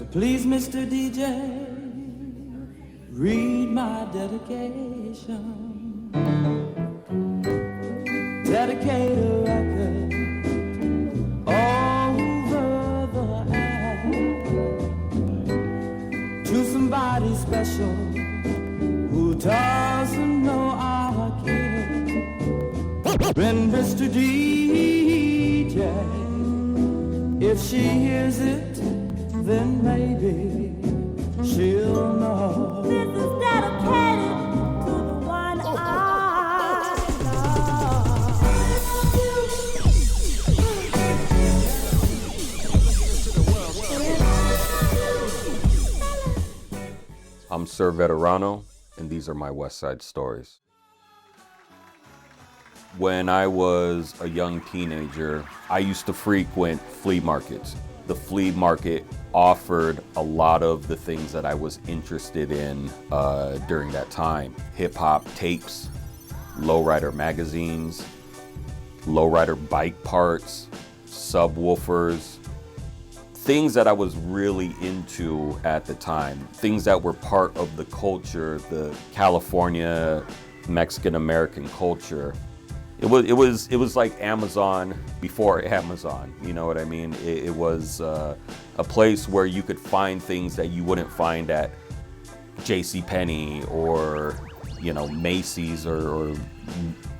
So please, Mr. DJ, read my dedication. Dedicate a record over the air to somebody special who doesn't know I care. When Mr. DJ, if she hears it, then maybe she'll know. This is dedicated to the one I love. I'm Sir Veterano, and these are my Westside Stories. When I was a young teenager, I used to frequent flea markets. The flea market offered a lot of the things that I was interested in during that time. Hip-hop tapes, lowrider magazines, lowrider bike parts, subwoofers, things that I was really into at the time, things that were part of the culture, the California Mexican-American culture. It was like Amazon before Amazon, you know what I mean? It was a place where you could find things that you wouldn't find at JCPenney or, you know, Macy's or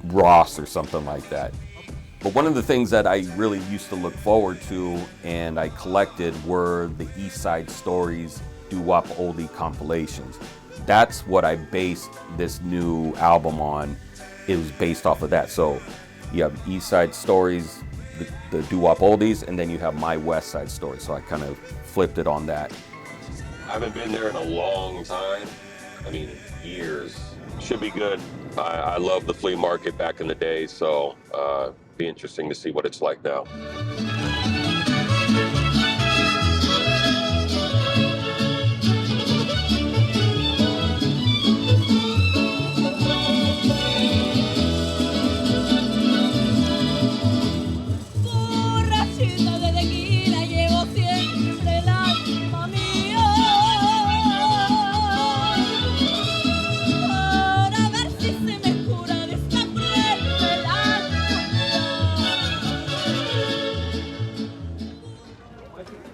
Ross or something like that. But one of the things that I really used to look forward to and I collected were the Westside Stories doowop oldie compilations. That's what I based this new album on. It was based off of that. So you have Westside Stories, the doowop oldies, and then you have my Westside Stories. So I kind of flipped it on that. I haven't been there in a long time. I mean, years. Should be good. I love the flea market back in the day, so be interesting to see what it's like now.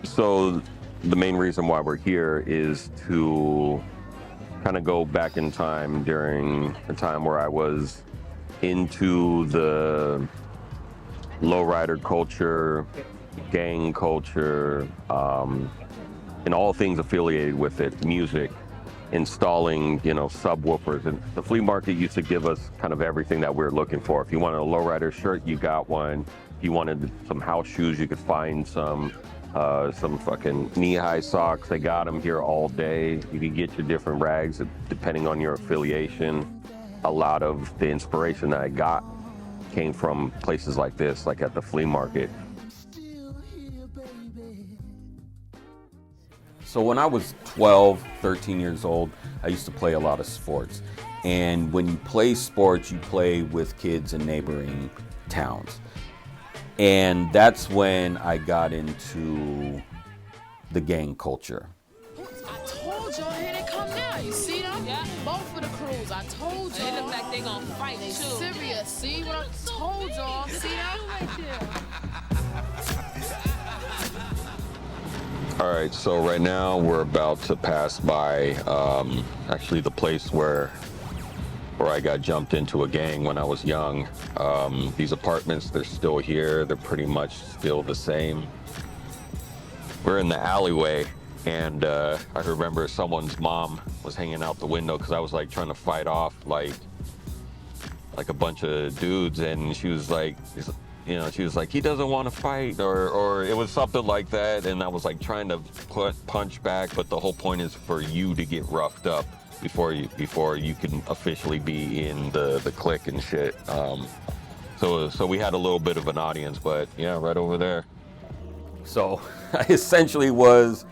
So the main reason why we're here is to kind of go back in time during a time where I was into the lowrider culture, gang culture, and all things affiliated with it, music, installing, you know, subwoofers. And the flea market used to give us kind of everything that we were looking for. If you wanted a lowrider shirt, you got one. If you wanted some house shoes, you could find some fucking knee-high socks. They got them here all day. You can get your different rags depending on your affiliation. A lot of the inspiration that I got came from places like this, like at the flea market. So when I was 12, 13 years old, I used to play a lot of sports. And when you play sports, you play with kids in neighboring towns. And that's when I got into the gang culture. I told y'all, here they come now. You see them? Yeah. Both of the crews. I told y'all. They look like they gonna fight too. Serious. See what I told y'all? See them? All right, so right now we're about to pass by actually the place where I got jumped into a gang when I was young. These apartments, they're still here. They're pretty much still the same. We're in the alleyway, and I remember someone's mom was hanging out the window because I was like trying to fight off like a bunch of dudes, and she was like, you know, she was like, he doesn't want to fight, or it was something like that, and I was like trying to punch back, but the whole point is for you to get roughed up before you can officially be in the clique and shit. So we had a little bit of an audience, but yeah, right over there. So I essentially was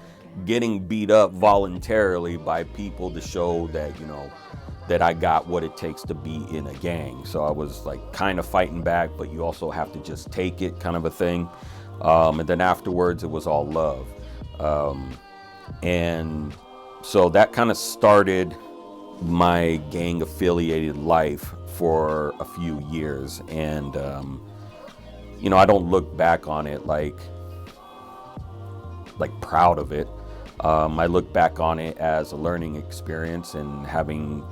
getting beat up voluntarily by people to show that, you know, that I got what it takes to be in a gang. So I was like kind of fighting back, but you also have to just take it kind of a thing. And then afterwards it was all love. And so that kind of started my gang affiliated life for a few years. And, I don't look back on it like proud of it. I look back on it as a learning experience, and having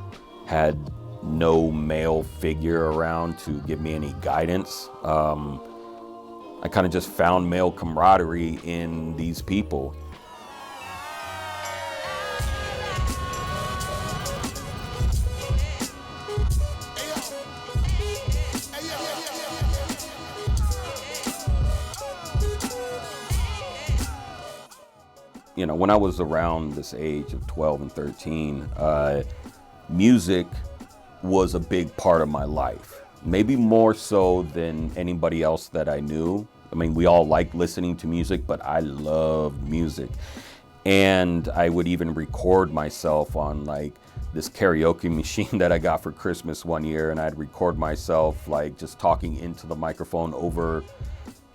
had no male figure around to give me any guidance, I kind of just found male camaraderie in these people. When I was around this age of 12 and 13, music was a big part of my life. Maybe more so than anybody else that I knew. I mean, we all like listening to music, but I loved music. And I would even record myself on this karaoke machine that I got for Christmas one year, and I'd record myself just talking into the microphone over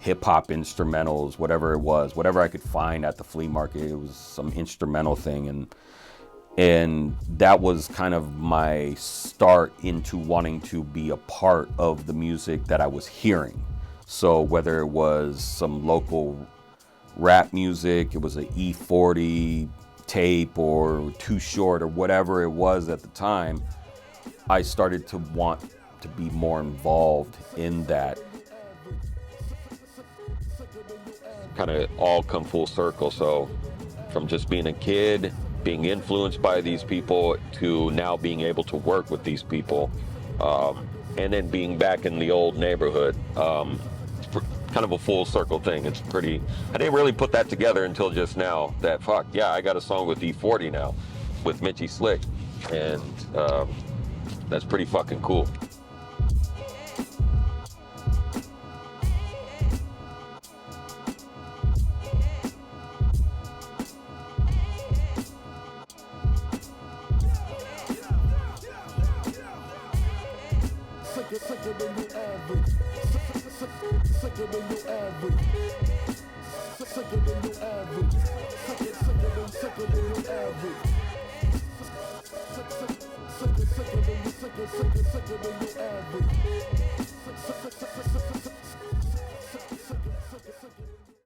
hip-hop instrumentals, whatever it was, whatever I could find at the flea market. It was some instrumental thing, and that was kind of my start into wanting to be a part of the music that I was hearing. So whether it was some local rap music, it was an E40 tape or Too Short or whatever it was at the time, I started to want to be more involved in that. Kind of all come full circle. So from just being a kid, being influenced by these people, to now being able to work with these people, and then being back in the old neighborhood, it's kind of a full circle thing. It's pretty, I didn't really put that together until just now, that I got a song with E40 now with Mitchie Slick, and that's pretty fucking cool.